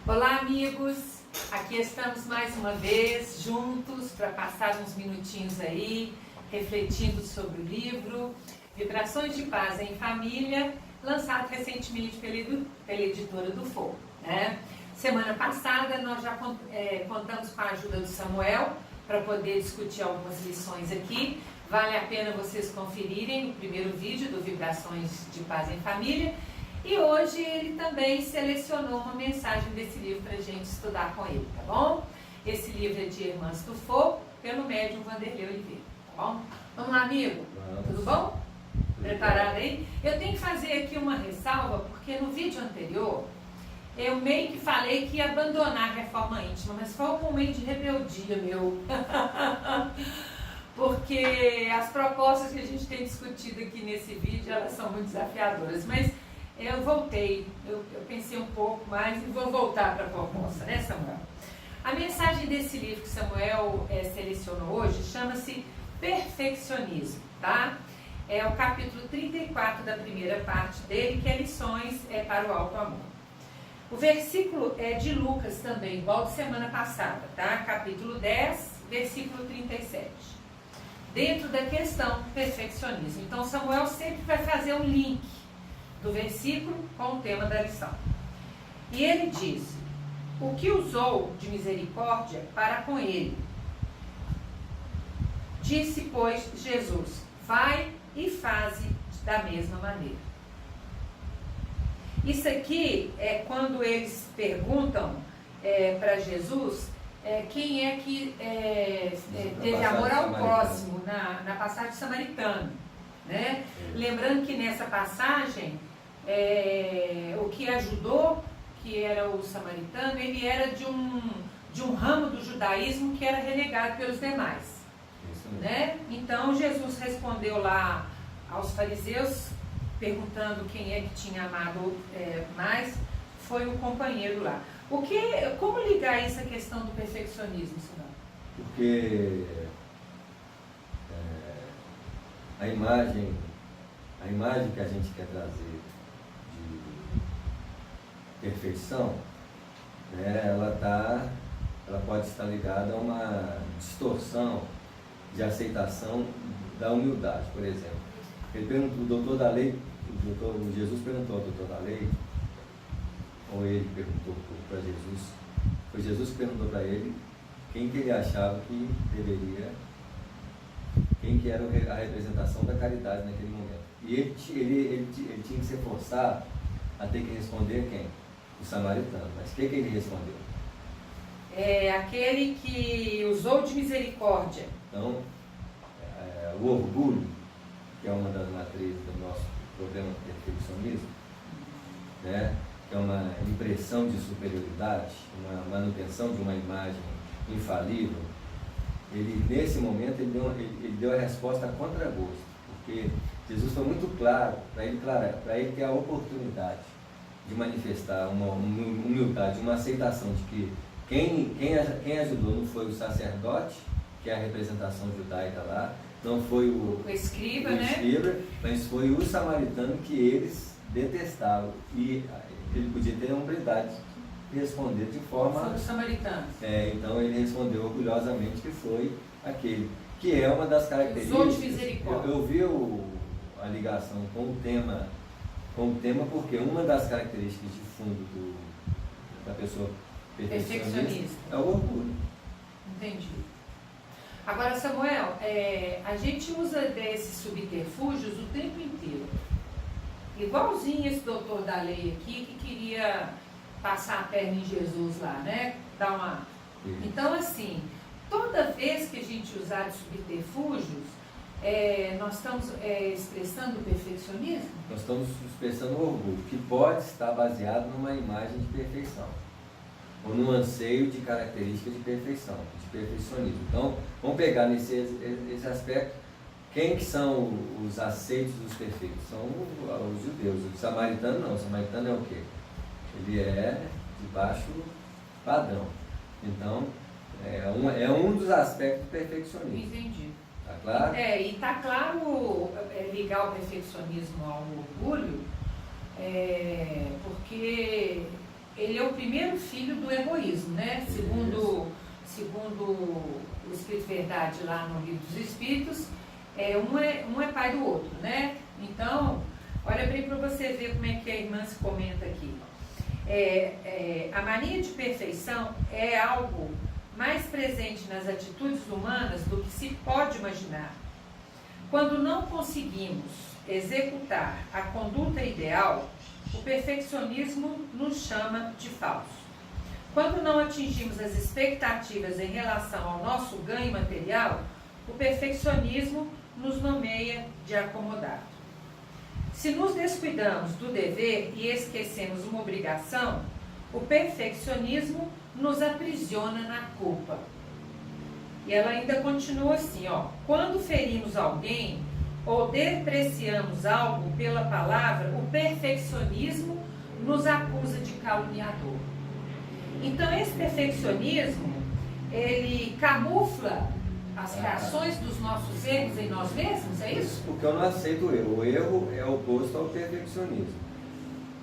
Olá, amigos! Aqui estamos mais uma vez juntos para passar uns minutinhos aí, refletindo sobre o livro Vibrações de Paz em Família, lançado recentemente pela editora do Fogo, né? Semana passada nós já contamos com a ajuda do Samuel para poder discutir algumas lições aqui. Vale a pena vocês conferirem o primeiro vídeo do Vibrações de Paz em Família. E hoje ele também selecionou uma mensagem desse livro para a gente estudar com ele, tá bom? Esse livro é de Irmãs do Fogo, pelo médium Vanderlei Oliveira, tá bom? Vamos lá, amigo? Vamos. Tudo bom? Preparado aí? Eu tenho que fazer aqui uma ressalva, porque no vídeo anterior eu meio que falei que ia abandonar a reforma íntima, mas foi um momento de rebeldia meu. Porque as propostas que a gente tem discutido aqui nesse vídeo, elas são muito desafiadoras, mas eu voltei, eu pensei um pouco mais e vou voltar para a proposta, né, Samuel? A mensagem desse livro que Samuel selecionou hoje chama-se Perfeccionismo, tá? É o capítulo 34 da primeira parte dele, que é Lições para o Alto Amor. O versículo é de Lucas também, igual de semana passada, tá? Capítulo 10, versículo 37. Dentro da questão perfeccionismo. Então, Samuel sempre vai fazer um link do versículo com o tema da lição. E ele diz: o que usou de misericórdia para com ele? Disse, pois, Jesus: vai e faze da mesma maneira. Isso aqui é quando eles perguntam para Jesus quem é que teve amor ao próximo na passagem samaritana, né? Lembrando que nessa passagem o que ajudou, que era o samaritano, ele era de um ramo do judaísmo que era renegado pelos demais, né? Então Jesus respondeu lá aos fariseus, perguntando quem é que tinha amado mais, foi o companheiro lá. Como ligar isso à questão do perfeccionismo, senão? Porque a imagem que a gente quer trazer de perfeição, né, ela pode estar ligada a uma distorção de aceitação da humildade, por exemplo. Ele perguntou, o doutor da lei, Jesus perguntou ao doutor da lei, ou ele perguntou para Jesus, foi Jesus que perguntou para ele quem que ele achava que deveria, quem que era a representação da caridade naquele momento. E ele tinha que ser forçado a ter que responder quem? O samaritano. Mas o que ele respondeu? Aquele que usou de misericórdia. Então, o orgulho, que é uma das matrizes do nosso problema de perfeccionismo, né? Que é uma impressão de superioridade, uma manutenção de uma imagem infalível, nesse momento ele deu a resposta a contragosto, porque Jesus foi muito claro para ele ter a oportunidade de manifestar uma humildade, uma aceitação de que quem ajudou não foi o sacerdote, que é a representação judaica lá, não foi o escriba, mas foi o samaritano que eles detestavam. E ele podia ter a humildade de responder de forma... Foram os samaritanos. Então ele respondeu orgulhosamente que foi aquele, que é uma das características... Usou de misericórdia. Eu vi a ligação com o tema, porque uma das características de fundo da pessoa perfeccionista é o orgulho. Entendi. Agora, Samuel, a gente usa desses subterfúgios o tempo inteiro. Igualzinho esse doutor da lei aqui, que queria passar a perna em Jesus lá, né? Então, assim, toda vez que a gente usar de subterfúgios, nós estamos expressando o perfeccionismo? Nós estamos expressando o orgulho, que pode estar baseado numa imagem de perfeição, ou num anseio de características de perfeição, de perfeccionismo. Então, vamos pegar esse aspecto. Quem que são os aceitos dos perfeitos? São os judeus. O samaritano não. O samaritano é o quê? Ele é de baixo padrão. Então, é um dos aspectos do perfeccionismo. Entendi. Tá claro? E está claro ligar o perfeccionismo ao orgulho, porque ele é o primeiro filho do egoísmo, né? Segundo o Espírito Verdade lá no Livro dos Espíritos, um é pai do outro, né? Então, olha bem para você ver como é que a irmã se comenta aqui. A mania de perfeição é algo mais presente nas atitudes humanas do que se pode imaginar. Quando não conseguimos executar a conduta ideal, o perfeccionismo nos chama de falso. Quando não atingimos as expectativas em relação ao nosso ganho material, o perfeccionismo nos nomeia de acomodado. Se nos descuidamos do dever e esquecemos uma obrigação, o perfeccionismo nos aprisiona na culpa. E ela ainda continua assim, quando ferimos alguém ou depreciamos algo pela palavra, o perfeccionismo nos acusa de caluniador. Então esse perfeccionismo, ele camufla as reações dos nossos erros em nós mesmos, é isso? Porque eu não aceito o erro. O erro é oposto ao perfeccionismo.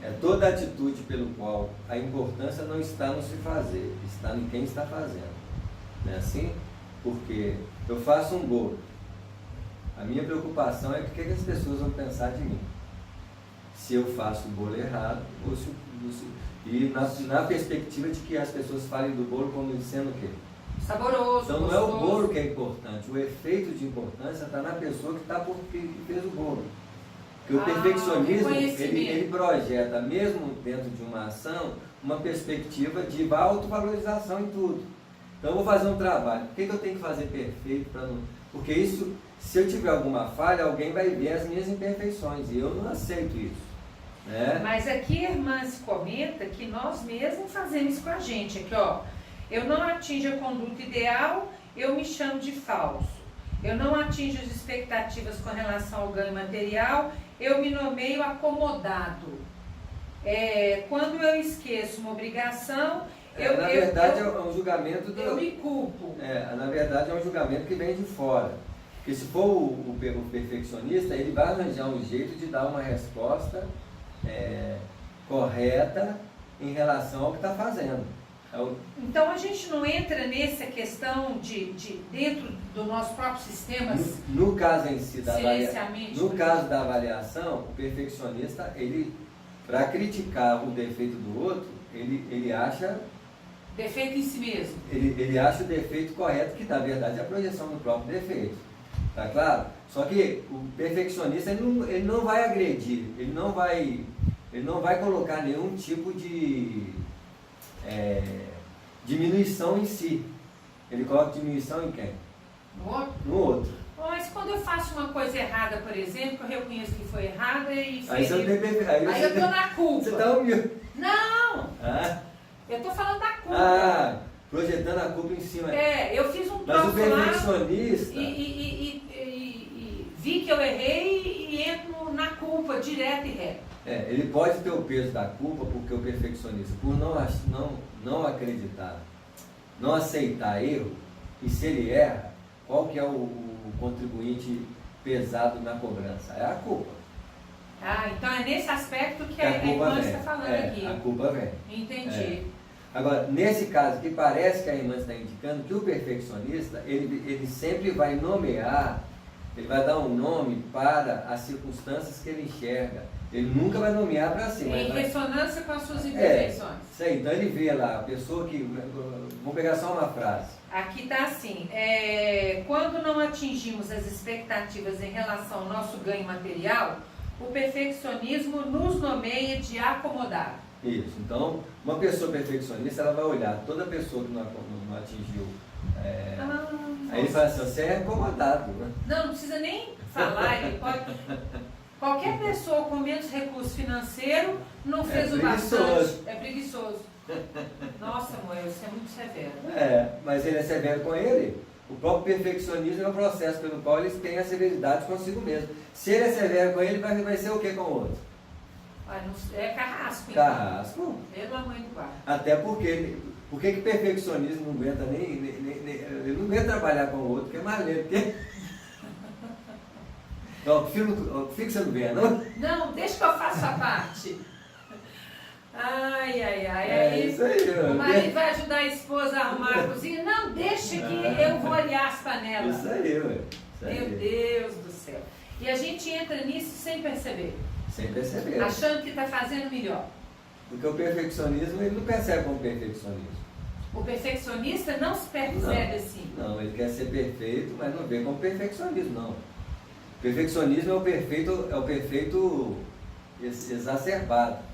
É toda atitude pelo qual a importância não está no se fazer, está em quem está fazendo. Não é assim? Porque eu faço um bolo. A minha preocupação é o que as pessoas vão pensar de mim. Se eu faço o bolo errado, e na perspectiva de que as pessoas falem do bolo como sendo o quê? Saboroso. Então não é o bolo que é importante, o efeito de importância está na pessoa que fez o bolo. Porque o perfeccionismo, ele projeta, mesmo dentro de uma ação, uma perspectiva de autovalorização em tudo. Então eu vou fazer um trabalho, por que eu tenho que fazer perfeito? Porque isso, se eu tiver alguma falha, alguém vai ver as minhas imperfeições, e eu não aceito isso. Né? Mas aqui a irmã se comenta que nós mesmos fazemos isso com a gente. Aqui, eu não atinjo a conduta ideal, eu me chamo de falso. Eu não atinjo as expectativas com relação ao ganho material, eu me nomeio acomodado. Quando eu esqueço uma obrigação, na verdade é um julgamento eu me culpo. Na verdade é um julgamento que vem de fora. Porque se for o perfeccionista, ele vai arranjar um jeito de dar uma resposta correta em relação ao que está fazendo. Então a gente não entra nessa questão de dentro do nosso próprio sistema. No caso em si caso da avaliação, o perfeccionista, ele, para criticar o defeito do outro, ele acha defeito em si mesmo. Ele acha o defeito correto, que na verdade é a projeção do próprio defeito. Tá claro? Só que o perfeccionista, ele não vai agredir, ele não vai colocar nenhum tipo de diminuição em si. Ele coloca diminuição em quem? No outro? No outro. Mas quando eu faço uma coisa errada, por exemplo, eu reconheço que foi errada e aí eu tô na culpa. Você tá humilde. Não! Eu tô falando da culpa. Projetando a culpa em cima. Eu fiz um troço lá. Mas o perfeccionista... E vi que eu errei e entro na culpa, direto e reto. Ele pode ter o peso da culpa porque o perfeccionista, por não acreditar, não aceitar erro, e se ele erra, qual que é o contribuinte pesado na cobrança? É a culpa. Então é nesse aspecto que a irmã está falando aqui. A culpa vem. Entendi. Agora, nesse caso aqui, parece que a irmã está indicando que o perfeccionista, ele sempre vai nomear, ele vai dar um nome para as circunstâncias que ele enxerga. Ele nunca vai nomear para si. Em ressonância com as suas imperfeições. Então ele vê lá, a pessoa que... Vou pegar só uma frase. Aqui está assim, quando não atingimos as expectativas em relação ao nosso ganho material, o perfeccionismo nos nomeia de acomodado. Isso, então uma pessoa perfeccionista, ela vai olhar toda pessoa que não atingiu, aí ele fala assim, você é acomodado. Né? Não precisa nem falar, ele pode... Qualquer pessoa com menos recurso financeiro não fez o bastante. É preguiçoso. Nossa, Moel, isso é muito severo. Mas ele é severo com ele. O próprio perfeccionismo é um processo pelo qual eles têm a severidade consigo mesmo. Se ele é severo com ele, vai ser o que com o outro? É carrasco. Carrasco. Pelo amor do guarda. Até porque... Por que perfeccionismo não aguenta ele não aguenta trabalhar com o outro, que é mais lento. Fica você não vê, não? Não, deixa que eu faço a parte. Ai, ai, ai. É Aí, isso aí, o marido vai ajudar a esposa a arrumar a cozinha. Não, deixa que eu vou olhar as panelas. Isso aí, ué. Isso aí. Meu Deus do céu. E a gente entra nisso sem perceber. Sem perceber. Achando que está fazendo melhor. Porque o perfeccionismo, ele não percebe como perfeccionismo. O perfeccionista não se percebe assim. Não, ele quer ser perfeito, mas não vê como perfeccionismo, não. Perfeccionismo é o perfeito exacerbado.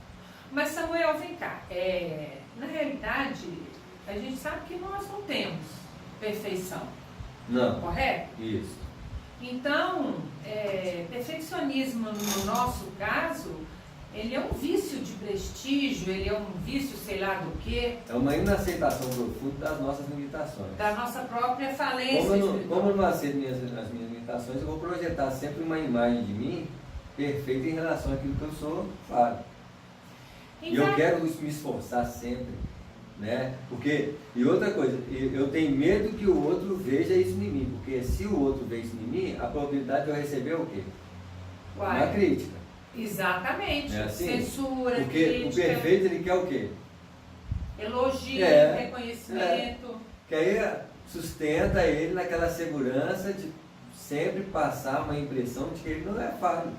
Mas Samuel, vem cá. Na realidade, a gente sabe que nós não temos perfeição. Não. Correto? Isso. Então, perfeccionismo no nosso caso, ele é um vício de prestígio, ele é um vício sei lá do quê. É uma inaceitação profunda das nossas limitações. Da nossa própria falência. Como eu não aceito as minhas limitações, eu vou projetar sempre uma imagem de mim perfeita em relação àquilo que eu sou, claro. E eu quero me esforçar sempre, né? E outra coisa, eu tenho medo que o outro veja isso em mim, porque se o outro vê isso em mim, a probabilidade de eu receber é o quê? Uma crítica. Exatamente. É assim? Censura, porque crítica. O perfeito, ele quer o quê? Elogio, reconhecimento. Que aí sustenta ele naquela segurança de sempre passar uma impressão de que ele não é falho,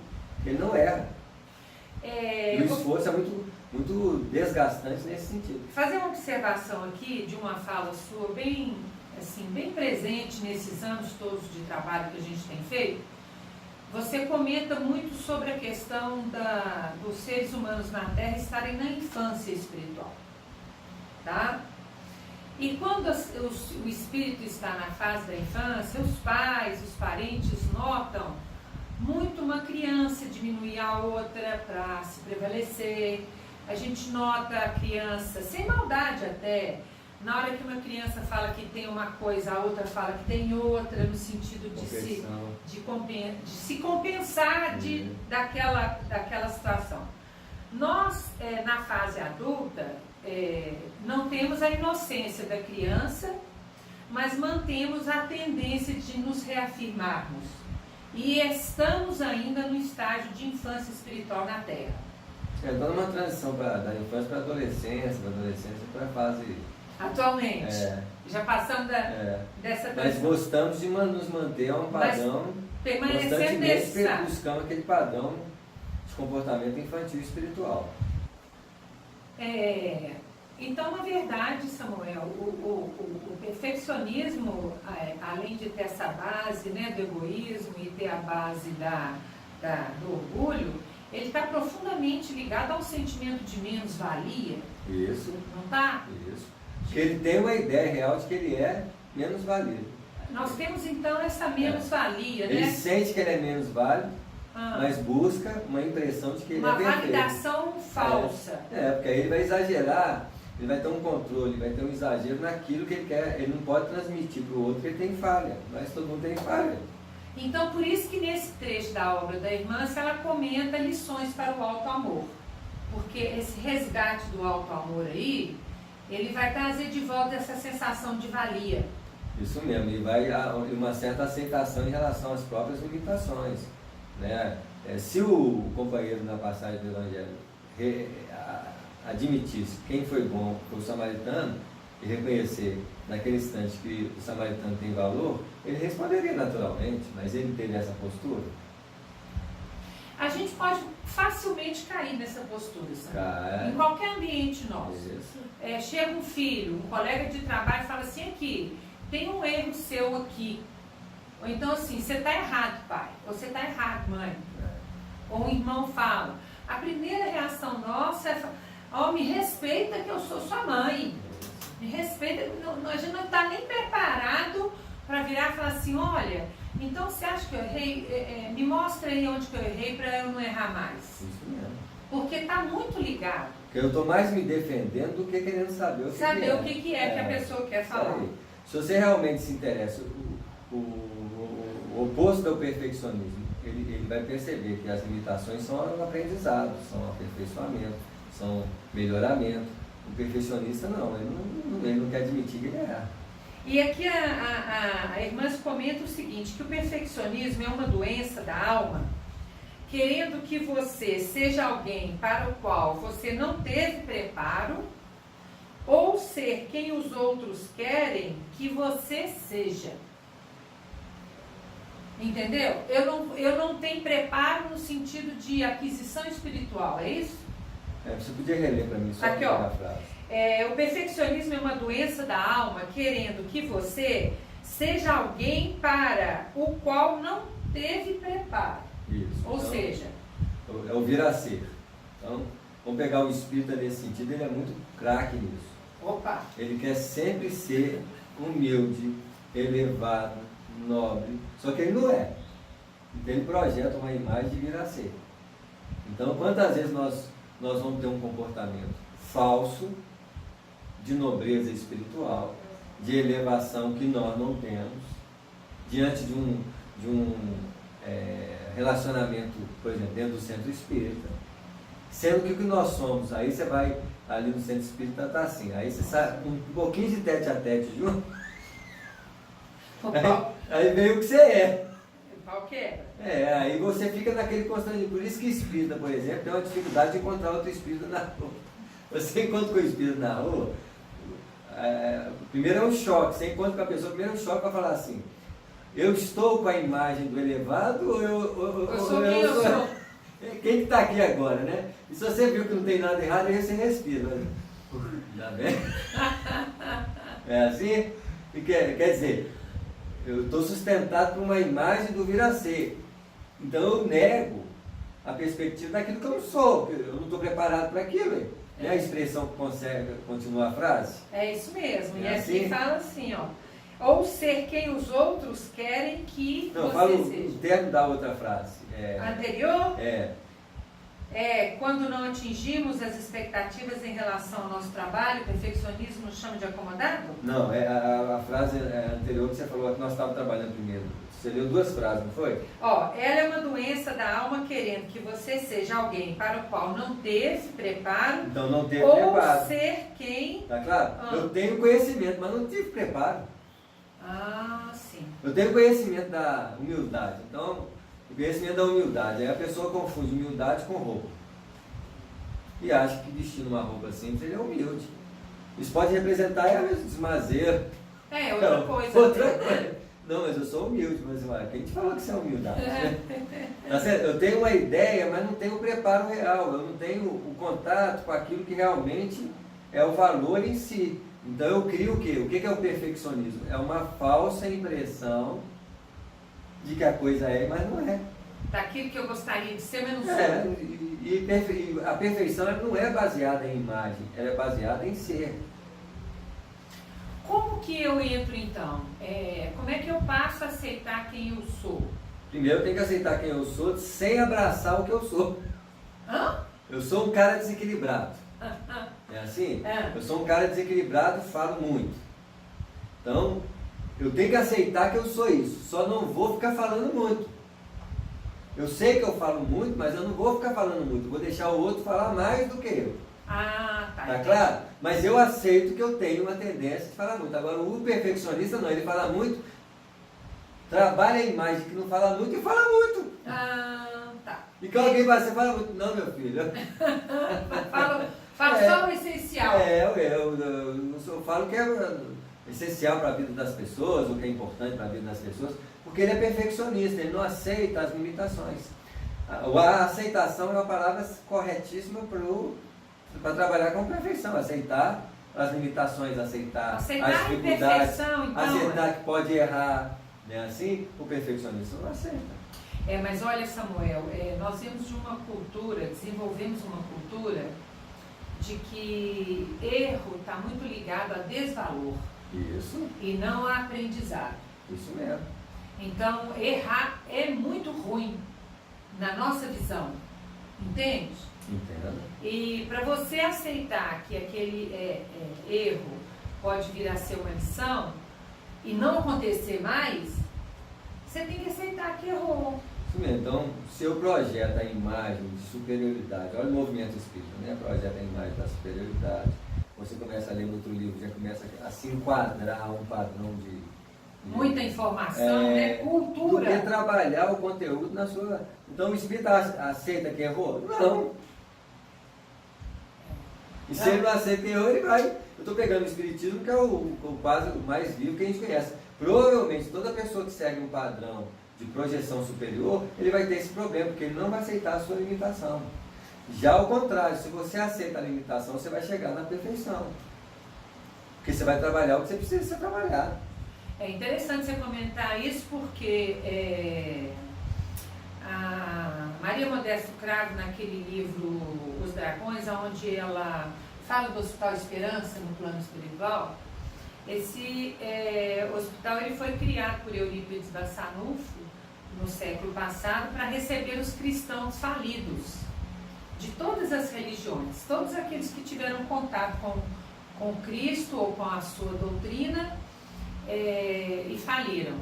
que ele não erra. E o esforço é muito desgastante nesse sentido. Fazer uma observação aqui de uma fala sua bem presente nesses anos todos de trabalho que a gente tem feito. Você comenta muito sobre a questão dos seres humanos na Terra estarem na infância espiritual, tá? E quando o espírito está na fase da infância, os pais, os parentes notam muito uma criança diminuir a outra para se prevalecer. A gente nota a criança, sem maldade até, na hora que uma criança fala que tem uma coisa, a outra fala que tem outra, no sentido de se compensar daquela situação. Nós, na fase adulta, não temos a inocência da criança, mas mantemos a tendência de nos reafirmarmos. E estamos ainda no estágio de infância espiritual na Terra. Então, numa transição da infância para a adolescência, da adolescência para a fase... Atualmente. Já passamos dessa transição. Mas gostamos de nos manter a um padrão, permanecer nesse estado. Buscamos aquele padrão de comportamento infantil e espiritual. Então, na verdade, Samuel, o perfeccionismo, além de ter essa base, né, do egoísmo e ter a base do orgulho, ele está profundamente ligado ao sentimento de menos-valia. Isso. Não está? Isso. Porque ele tem uma ideia real de que ele é menos válido. Nós temos então essa menos-valia, né? Ele sente que ele é menos válido, mas busca uma impressão de que ele é perfeito. Uma validação falsa. Porque aí ele vai exagerar, ele vai ter um controle, vai ter um exagero naquilo que ele quer. Ele não pode transmitir para o outro que ele tem falha, mas todo mundo tem falha. Então, por isso que nesse trecho da obra da irmã, ela comenta lições para o alto amor. Porque esse resgate do alto amor aí, ele vai trazer de volta essa sensação de valia. Isso mesmo, e vai uma certa aceitação em relação às próprias limitações, né? Se o companheiro na passagem do Evangelho admitisse quem foi bom foi o samaritano e reconhecer naquele instante que o samaritano tem valor, ele responderia naturalmente, mas ele teve essa postura? A gente pode facilmente cair nessa postura, sabe? Em qualquer ambiente nosso. Chega um filho, um colega de trabalho e fala assim, aqui, tem um erro seu aqui. Ou então assim, você está errado, pai. Ou você está errado, mãe. Ou um irmão fala. A primeira reação nossa é, me respeita que eu sou sua mãe. Me respeita, a gente não está nem preparado para virar e falar assim, olha, então você acha que eu errei? Me mostra aí onde que eu errei para eu não errar mais. Isso mesmo. Porque está muito ligado. Porque eu estou mais me defendendo do que querendo saber o que que a pessoa quer falar. Se você realmente se interessa, o oposto do perfeccionismo, ele vai perceber que as limitações são aprendizado, são aperfeiçoamento, são melhoramento. O perfeccionista não, ele não quer admitir que ele erra. E aqui a irmã comenta o seguinte, que o perfeccionismo é uma doença da alma querendo que você seja alguém para o qual você não teve preparo, ou ser quem os outros querem que você seja. Entendeu? Eu não tenho preparo no sentido de aquisição espiritual, é isso? Você podia reler para mim só Aqui, ó. a frase. O perfeccionismo é uma doença da alma, querendo que você seja alguém para o qual não teve preparo. Isso. Ou então, seja... É o vir a ser. Então, vamos pegar o espírita nesse sentido, ele é muito craque nisso. Opa! Ele quer sempre ser humilde, elevado, nobre, só que ele não é. Então ele projeta uma imagem de vir a ser. Então, quantas vezes nós vamos ter um comportamento falso, de nobreza espiritual, de elevação que nós não temos, diante de um relacionamento, por exemplo, dentro do centro espírita, sendo que o que nós somos, aí você vai ali no centro espírita, está assim, aí você sabe, um pouquinho de tete a tete junto, aí veio o que você é. Qual que é? Aí você fica naquele constante. Por isso que espírita, por exemplo, tem uma dificuldade de encontrar outro espírita na rua. Você encontra com o espírito na rua, primeiro é um choque. Você encontra com a pessoa, primeiro é um choque para falar assim: eu estou com a imagem do elevado ou eu sou quem eu sou? Quem que está aqui agora, né? E se você viu que não tem nada errado, aí você respira. Já bem? É assim? E quer dizer, eu estou sustentado por uma imagem do vir a ser. Então eu nego a perspectiva daquilo que eu não sou. Eu não estou preparado para aquilo. É a expressão que consegue continuar a frase? É isso mesmo. E assim? aqui fala assim, ó. Ou ser quem os outros querem que Não, você fala seja. o termo da outra frase. Anterior? É. Quando não atingimos as expectativas em relação ao nosso trabalho, o perfeccionismo nos chama de acomodado? Não, a frase anterior que você falou que nós estávamos trabalhando primeiro. Você leu duas frases, não foi? Ela é uma doença da alma querendo que você seja alguém para o qual não teve preparo. Então não teve ou preparo. ser quem... Tá claro? Eu tenho conhecimento, mas não tive preparo. Sim. Eu tenho conhecimento da humildade. Então, o conhecimento da humildade. Aí a pessoa confunde humildade com roupa. E acha que vestindo uma roupa simples ele é humilde. Isso pode representar desmazeiro. Outra coisa. Outra coisa. Não, mas eu sou humilde. Mas quem te falou que isso é humildade? Tá certo? Eu tenho uma ideia, mas não tenho o preparo real. Eu não tenho o contato com aquilo que realmente é o valor em si. Então eu crio o quê? O que é o perfeccionismo? É uma falsa impressão de que a coisa é, mas não é. Daquilo que eu gostaria de ser, mas não sou. E a perfeição ela não é baseada em imagem, ela é baseada em ser. Como que eu entro então? Como é que eu passo a aceitar quem eu sou? Primeiro eu tenho que aceitar quem eu sou sem abraçar o que eu sou. Eu sou um cara desequilibrado. É assim? Eu sou um cara desequilibrado e falo muito. Então, eu tenho que aceitar que eu sou isso. Só não vou ficar falando muito. Eu sei que eu falo muito, mas eu não vou ficar falando muito. Eu vou deixar o outro falar mais do que eu. Tá claro? Mas eu aceito que eu tenho uma tendência de falar muito. Agora, o perfeccionista não. Ele fala muito, trabalha a imagem que não fala muito e fala muito. E que alguém vai, você fala muito. Não, meu filho. Falo só o essencial. Eu falo que é essencial para a vida das pessoas, o que é importante para a vida das pessoas, porque ele é perfeccionista, ele não aceita as limitações. A aceitação é uma palavra corretíssima para trabalhar com perfeição, aceitar as limitações, aceitar as dificuldades, então, aceitar que pode errar, né? Assim, o perfeccionista não aceita. Mas olha, Samuel, nós vemos de uma cultura, desenvolvemos uma cultura de que erro está muito ligado a desvalor. Isso. E não a aprendizado. Isso mesmo. Então, errar é muito ruim na nossa visão. Entende? Entendo. E para você aceitar que aquele erro pode vir a ser uma lição e não acontecer mais, você tem que aceitar que errou. Isso mesmo. Então, se eu projeto a imagem de superioridade, olha o movimento espírita, né? Projeta a imagem da superioridade. Você começa a ler no outro livro, já começa a se enquadrar um padrão muita informação, né? Cultura. Do que trabalhar o conteúdo na sua... Então o espírita aceita que errou? Não. E se ele não aceita que errou, ele vai. Eu estou pegando o espiritismo, que é o quase o mais vivo que a gente conhece. Provavelmente toda pessoa que segue um padrão de projeção superior, ele vai ter esse problema, porque ele não vai aceitar a sua limitação. Já ao contrário, se você aceita a limitação, você vai chegar na perfeição. Porque você vai trabalhar o que você precisa trabalhar. É interessante você comentar isso, porque a Maria Modesto Cravo, naquele livro Os Dragões, onde ela fala do Hospital Esperança no plano espiritual, esse hospital ele foi criado por Eurípides Bassanufo no século passado para receber os cristãos falidos de todas as religiões, todos aqueles que tiveram contato com Cristo ou com a sua doutrina e faliram.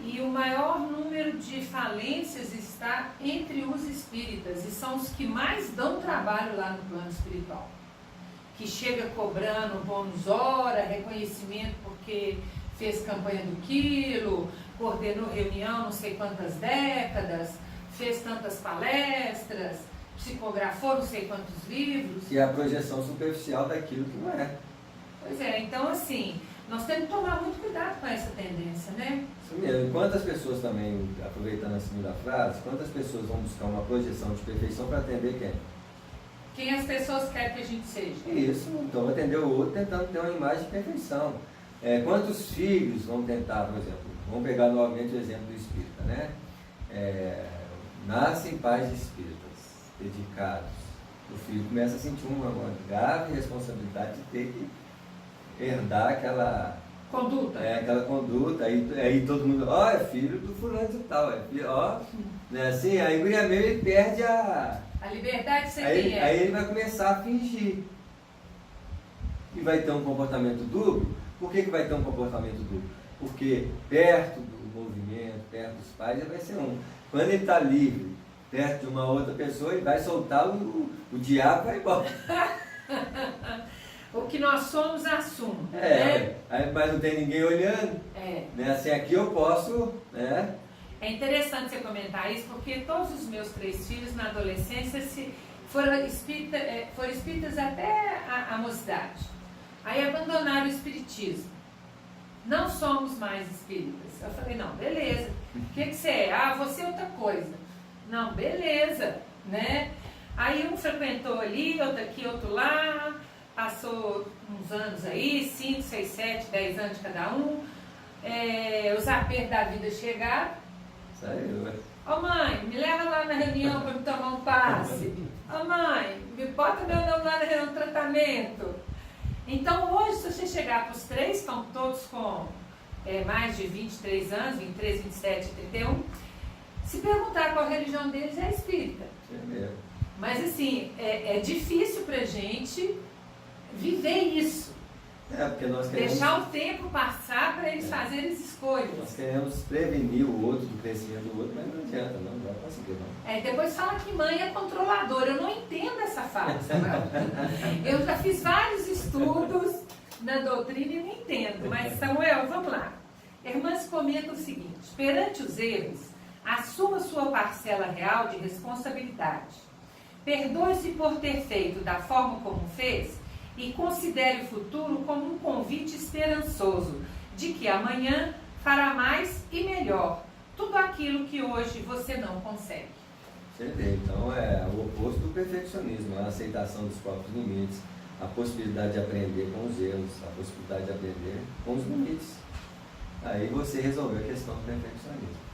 E o maior número de falências está entre os espíritas, e são os que mais dão trabalho lá no plano espiritual, que chega cobrando bônus hora, reconhecimento porque fez campanha do quilo, coordenou reunião não sei quantas décadas, fez tantas palestras, psicografou não sei quantos livros. E a projeção superficial daquilo que não é. Pois é, então assim, nós temos que tomar muito cuidado com essa tendência, né? Isso mesmo. E quantas pessoas também, aproveitando a segunda frase, quantas pessoas vão buscar uma projeção de perfeição para atender quem? Quem as pessoas querem que a gente seja. Isso, então vai atender o outro tentando ter uma imagem de perfeição. Quantos filhos vão tentar, por exemplo, vamos pegar novamente o exemplo do espírita, né? Nascem pais de espíritas, dedicados. O filho começa a sentir uma grave responsabilidade de ter que herdar aquela conduta. Aquela conduta, aí todo mundo, é filho do fulano e tal, né? Assim, aí o guria meu ele perde a liberdade de ser quem é. Aí ele vai começar a fingir. E vai ter um comportamento duplo. Por que vai ter um comportamento duplo? Porque perto do movimento, perto dos pais, ele vai ser um. Quando ele está livre, perto de uma outra pessoa, ele vai soltar o diabo e vai embora. O que nós somos, assumo. Né? Mas não tem ninguém olhando. Né? Assim, aqui eu posso, né? É interessante você comentar isso, porque todos os meus 3 filhos na adolescência foram espíritas até a mocidade. Aí abandonaram o espiritismo. Não somos mais espíritas. Eu falei, não, beleza. O que você é? Você é outra coisa. Não, beleza. Né? Aí um frequentou ali, outro aqui, outro lá. Passou uns anos aí, 5, 6, 7, 10 anos de cada um. Os apertos da vida chegaram. Saiu, mãe, me leva lá na reunião para me tomar um passe. Mãe, me bota meu nome lá na reunião de tratamento. Então hoje, se você chegar para os 3, estão todos com mais de 23 anos, 23, 27, 31, se perguntar qual a religião deles, é espírita. Mas assim, é difícil para a gente viver isso. Porque nós queremos deixar o tempo passar para eles fazerem as escolhas. Nós queremos prevenir o outro do crescimento do outro, mas não adianta, não vai conseguir, não. Depois fala que mãe é controladora. Eu não entendo essa fala, Samuel. Eu já fiz vários estudos na doutrina e não entendo. Mas, Samuel, vamos lá. Irmãs comentam o seguinte: perante os erros, assuma sua parcela real de responsabilidade. Perdoe-se por ter feito da forma como fez e considere o futuro como um convite esperançoso de que amanhã fará mais e melhor tudo aquilo que hoje você não consegue. Você vê, então é o oposto do perfeccionismo, a aceitação dos próprios limites, a possibilidade de aprender com os erros, a possibilidade de aprender com os limites. Aí você resolveu a questão do perfeccionismo.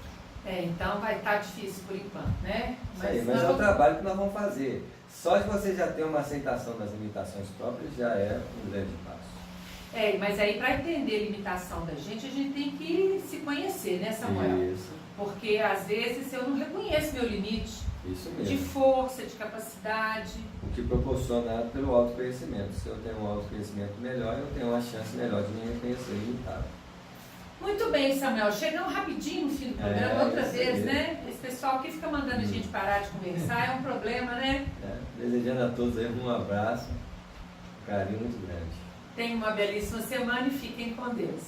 Então vai estar difícil por enquanto, né? Mas é o trabalho que nós vamos fazer. Só de você já ter uma aceitação das limitações próprias já é um grande passo. Mas aí para entender a limitação da gente, a gente tem que se conhecer, né, Samuel? Isso. Porque às vezes eu não reconheço meu limite. Isso mesmo. De força, de capacidade. O que proporcionado pelo autoconhecimento. Se eu tenho um autoconhecimento melhor, eu tenho uma chance melhor de me reconhecer limitado. Muito bem, Samuel. Chegamos rapidinho no fim do programa, outra vez, né? Esse pessoal que fica mandando a gente parar de conversar é um problema, né? Desejando a todos aí um abraço, um carinho muito grande. Tenham uma belíssima semana e fiquem com Deus.